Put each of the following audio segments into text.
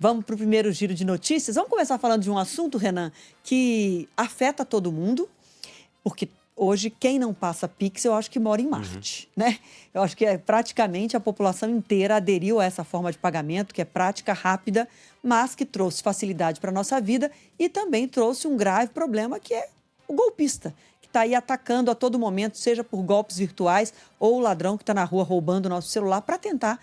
Vamos para o primeiro giro de notícias. Vamos começar falando de um assunto, Renan, que afeta todo mundo, porque hoje quem não passa Pix, eu acho que mora em Marte, né? Eu acho que praticamente a população inteira aderiu a essa forma de pagamento, que é prática, rápida, mas que trouxe facilidade para a nossa vida e também trouxe um grave problema, que é o golpista, que está aí atacando a todo momento, seja por golpes virtuais ou o ladrão que está na rua roubando o nosso celular para tentar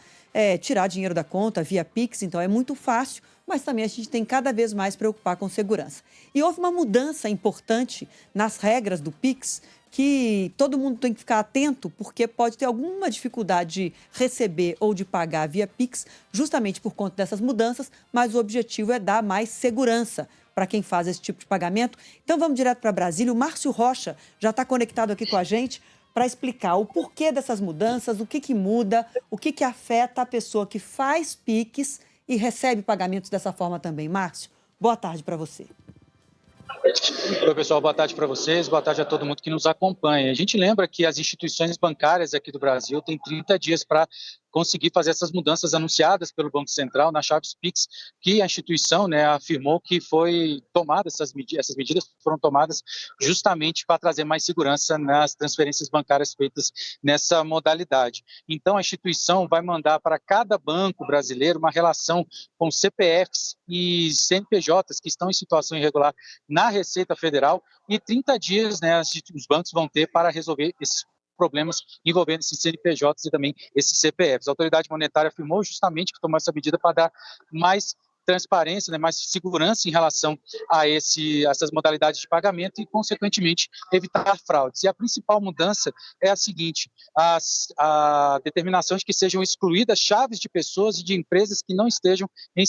tirar dinheiro da conta via Pix. Então é muito fácil, mas também a gente tem cada vez mais preocupar com segurança. E houve uma mudança importante nas regras do Pix, que todo mundo tem que ficar atento, porque pode ter alguma dificuldade de receber ou de pagar via Pix, justamente por conta dessas mudanças, mas o objetivo é dar mais segurança para quem faz esse tipo de pagamento. Então vamos direto para Brasília. O Márcio Rocha já está conectado aqui com a gente para explicar o porquê dessas mudanças, o que muda, o que afeta a pessoa que faz Pix e recebe pagamentos dessa forma também. Márcio, boa tarde para você. Oi, pessoal, boa tarde para vocês, boa tarde a todo mundo que nos acompanha. A gente lembra que as instituições bancárias aqui do Brasil têm 30 dias para conseguir fazer essas mudanças anunciadas pelo Banco Central na Chaves Pix, que a instituição, afirmou que foi tomada, essas medidas foram tomadas justamente para trazer mais segurança nas transferências bancárias feitas nessa modalidade. Então, a instituição vai mandar para cada banco brasileiro uma relação com CPFs e CNPJs que estão em situação irregular na Receita Federal, e 30 dias os bancos vão ter para resolver esses problemas envolvendo esses CNPJs e também esses CPFs. A autoridade monetária afirmou justamente que tomou essa medida para dar mais transparência, mais segurança em relação a essas modalidades de pagamento e, consequentemente, evitar fraudes. E a principal mudança é a seguinte: a determinação de que sejam excluídas chaves de pessoas e de empresas que não estejam em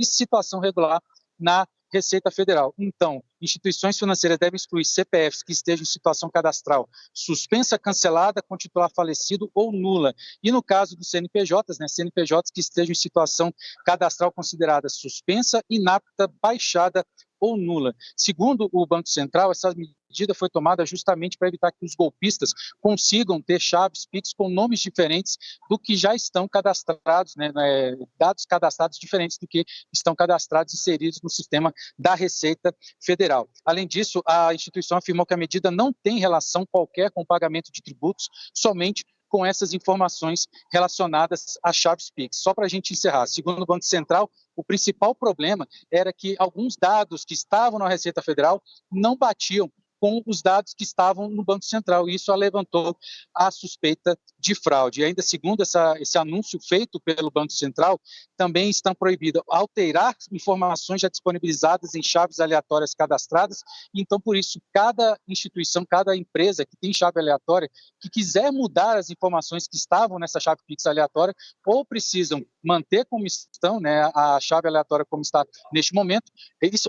situação regular na Receita Federal. Então, instituições financeiras devem excluir CPFs que estejam em situação cadastral suspensa, cancelada, com titular falecido ou nula. E no caso dos CNPJs, CNPJs que estejam em situação cadastral considerada suspensa, inapta, baixada ou nula. Segundo o Banco Central, essa medida foi tomada justamente para evitar que os golpistas consigam ter chaves Pix com nomes diferentes do que já estão cadastrados, dados cadastrados diferentes do que estão cadastrados e inseridos no sistema da Receita Federal. Além disso, a instituição afirmou que a medida não tem relação qualquer com o pagamento de tributos, somente com essas informações relacionadas a chaves Pix. Só para a gente encerrar, segundo o Banco Central, o principal problema era que alguns dados que estavam na Receita Federal não batiam com os dados que estavam no Banco Central, e isso levantou a suspeita de fraude. E ainda segundo esse anúncio feito pelo Banco Central, também estão proibidos alterar informações já disponibilizadas em chaves aleatórias cadastradas. Então, por isso, cada instituição, cada empresa que tem chave aleatória, que quiser mudar as informações que estavam nessa chave Pix aleatória, ou precisam manter como estão, a chave aleatória como está neste momento,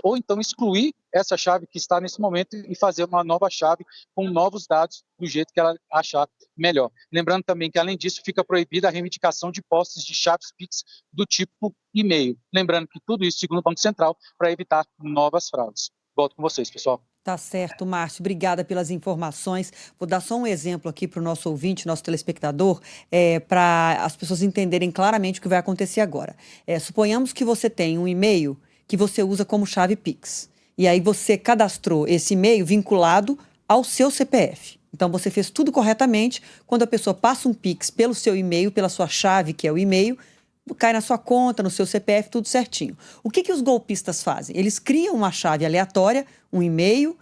ou então excluir essa chave que está nesse momento e fazer uma nova chave com novos dados do jeito que ela achar melhor. Lembrando também que, além disso, fica proibida a reivindicação de posses de chaves Pix do tipo e-mail. Lembrando que tudo isso, segundo o Banco Central, para evitar novas fraudes. Volto com vocês, pessoal. Tá certo, Márcio. Obrigada pelas informações. Vou dar só um exemplo aqui para o nosso ouvinte, nosso telespectador, para as pessoas entenderem claramente o que vai acontecer agora. Suponhamos que você tem um e-mail que você usa como chave Pix. E aí você cadastrou esse e-mail vinculado ao seu CPF. Então você fez tudo corretamente. Quando a pessoa passa um Pix pelo seu e-mail, pela sua chave, que é o e-mail, cai na sua conta, no seu CPF, tudo certinho. O que os golpistas fazem? Eles criam uma chave aleatória, um e-mail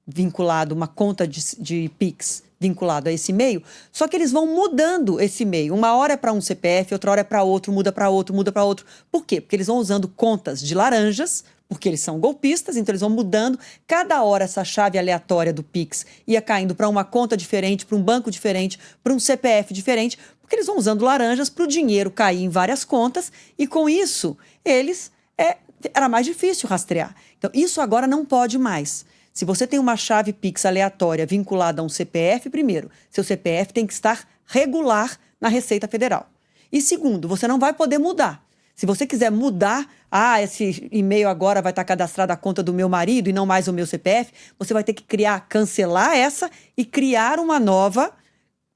vinculado, uma conta de Pix vinculado a esse e-mail, só que eles vão mudando esse e-mail. Uma hora é para um CPF, outra hora é para outro, muda para outro, muda para outro. Por quê? Porque eles vão usando contas de laranjas, porque eles são golpistas, então eles vão mudando. Cada hora essa chave aleatória do Pix ia caindo para uma conta diferente, para um banco diferente, para um CPF diferente, porque eles vão usando laranjas para o dinheiro cair em várias contas, e com isso, era mais difícil rastrear. Então, isso agora não pode mais. Se você tem uma chave Pix aleatória vinculada a um CPF, primeiro, seu CPF tem que estar regular na Receita Federal. E segundo, você não vai poder mudar. Se você quiser mudar, esse e-mail agora vai estar cadastrado a conta do meu marido e não mais o meu CPF, você vai ter que cancelar essa e criar uma nova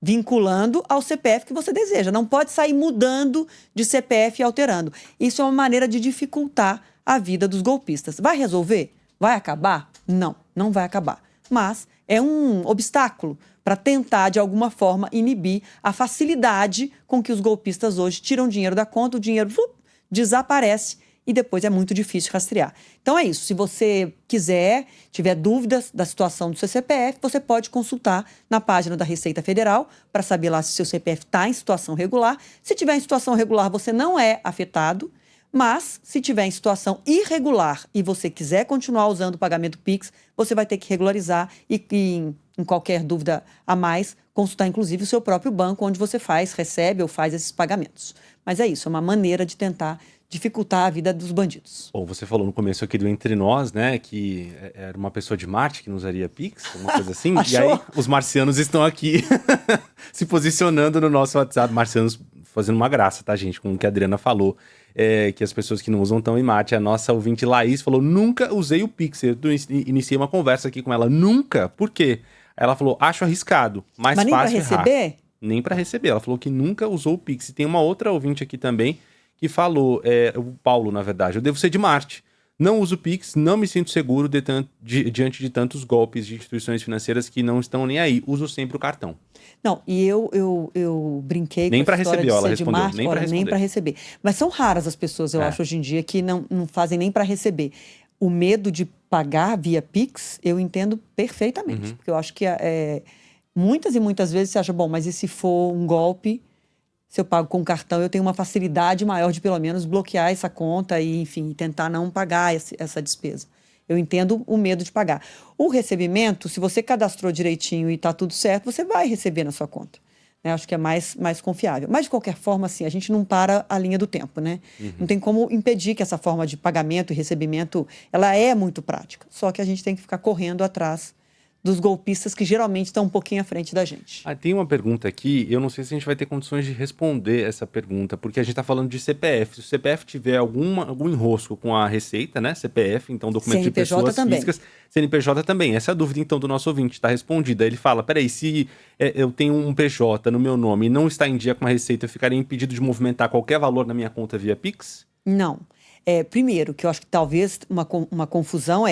vinculando ao CPF que você deseja. Não pode sair mudando de CPF e alterando. Isso é uma maneira de dificultar a vida dos golpistas. Vai resolver? Vai acabar? Não, não vai acabar. Mas é um obstáculo para tentar, de alguma forma, inibir a facilidade com que os golpistas hoje tiram dinheiro da conta, o dinheiro desaparece e depois é muito difícil rastrear. Então é isso. Se você quiser, tiver dúvidas da situação do seu CPF, você pode consultar na página da Receita Federal para saber lá se o seu CPF está em situação regular. Se tiver em situação regular, você não é afetado. Mas, se tiver em situação irregular e você quiser continuar usando o pagamento Pix, você vai ter que regularizar e em qualquer dúvida a mais, consultar inclusive o seu próprio banco, onde você recebe ou faz esses pagamentos. Mas é isso, é uma maneira de tentar dificultar a vida dos bandidos. Bom, você falou no começo aqui do Entre Nós, né, que era uma pessoa de Marte que não usaria Pix, uma coisa assim. E aí, os marcianos estão aqui se posicionando no nosso WhatsApp. Marcianos fazendo uma graça, tá, gente, com o que a Adriana falou. Que as pessoas que não usam estão em Marte. A nossa ouvinte Laís falou, nunca usei o Pix. Eu iniciei uma conversa aqui com ela. Nunca? Por quê? Ela falou, acho arriscado, mais Mas fácil nem para receber? Nem para receber. Ela falou que nunca usou o Pix. E tem uma outra ouvinte aqui também que falou, o Paulo, na verdade, eu devo ser de Marte. Não uso Pix, não me sinto seguro diante de tantos golpes de instituições financeiras que não estão nem aí. Uso sempre o cartão. Não, e eu brinquei nem com a história receber, de ela ser respondeu, de Marte, nem para receber. Mas são raras as pessoas, eu acho, hoje em dia, que não fazem nem para receber. O medo de pagar via Pix, eu entendo perfeitamente. Porque eu acho que muitas e muitas vezes você acha, bom, mas e se for um golpe, se eu pago com cartão, eu tenho uma facilidade maior de pelo menos bloquear essa conta e, enfim, tentar não pagar essa despesa. Eu entendo o medo de pagar. O recebimento, se você cadastrou direitinho e está tudo certo, você vai receber na sua conta. Né? Acho que é mais confiável. Mas, de qualquer forma, assim, a gente não para a linha do tempo, né? Não tem como impedir que essa forma de pagamento e recebimento, ela é muito prática. Só que a gente tem que ficar correndo atrás dos golpistas que geralmente estão um pouquinho à frente da gente. Tem uma pergunta aqui, eu não sei se a gente vai ter condições de responder essa pergunta, porque a gente está falando de CPF. Se o CPF tiver algum enrosco com a Receita, né, CPF, então documento de pessoas físicas, CNPJ também. Essa é a dúvida, então, do nosso ouvinte, está respondida. Ele fala, peraí, se eu tenho um PJ no meu nome e não está em dia com a Receita, eu ficaria impedido de movimentar qualquer valor na minha conta via Pix? Não. Primeiro, que eu acho que talvez uma confusão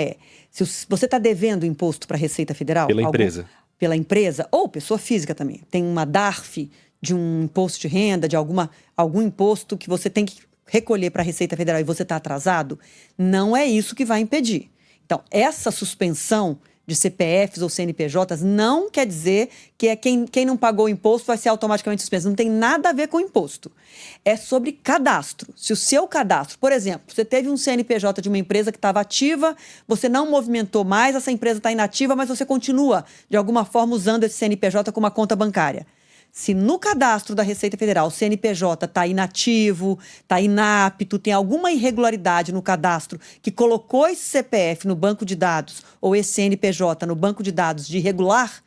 se você está devendo imposto para a Receita Federal... Empresa. Pela empresa, ou pessoa física também. Tem uma DARF de um imposto de renda, de algum imposto que você tem que recolher para a Receita Federal e você está atrasado, não é isso que vai impedir. Então, essa suspensão de CPFs ou CNPJs não quer dizer que quem não pagou o imposto vai ser automaticamente suspenso. Não tem nada a ver com o imposto. É sobre cadastro. Se o seu cadastro, por exemplo, você teve um CNPJ de uma empresa que estava ativa, você não movimentou mais, essa empresa está inativa, mas você continua, de alguma forma, usando esse CNPJ como uma conta bancária. Se no cadastro da Receita Federal o CNPJ está inativo, está inapto, tem alguma irregularidade no cadastro que colocou esse CPF no banco de dados ou esse CNPJ no banco de dados de irregular,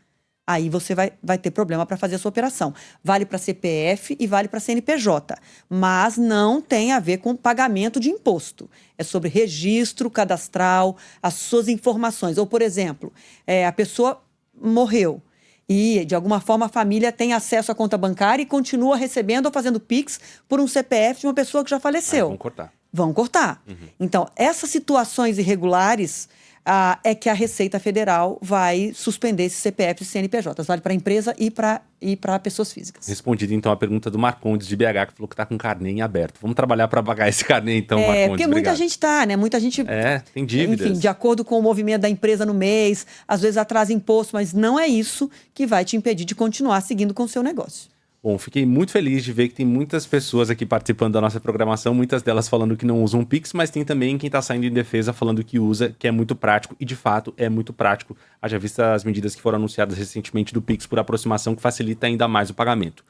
aí você vai ter problema para fazer a sua operação. Vale para CPF e vale para CNPJ, mas não tem a ver com pagamento de imposto. É sobre registro cadastral, as suas informações. Ou, por exemplo, a pessoa morreu. E, de alguma forma, a família tem acesso à conta bancária e continua recebendo ou fazendo Pix por um CPF de uma pessoa que já faleceu. Vão cortar. Vão cortar. Então, essas situações irregulares é que a Receita Federal vai suspender esses CPFs e CNPJs. Vale para a empresa e para pessoas físicas. Respondida, então, a pergunta do Marcondes de BH, que falou que está com carnê em aberto. Vamos trabalhar para pagar esse carnê, então, Marcondes. Porque muita gente está, né? Muita gente... tem dívidas. Enfim, de acordo com o movimento da empresa no mês, às vezes atrasa imposto, mas não é isso que vai te impedir de continuar seguindo com o seu negócio. Bom, fiquei muito feliz de ver que tem muitas pessoas aqui participando da nossa programação, muitas delas falando que não usam Pix, mas tem também quem está saindo em defesa falando que usa, que é muito prático, e de fato é muito prático, haja vista as medidas que foram anunciadas recentemente do Pix por aproximação, que facilita ainda mais o pagamento.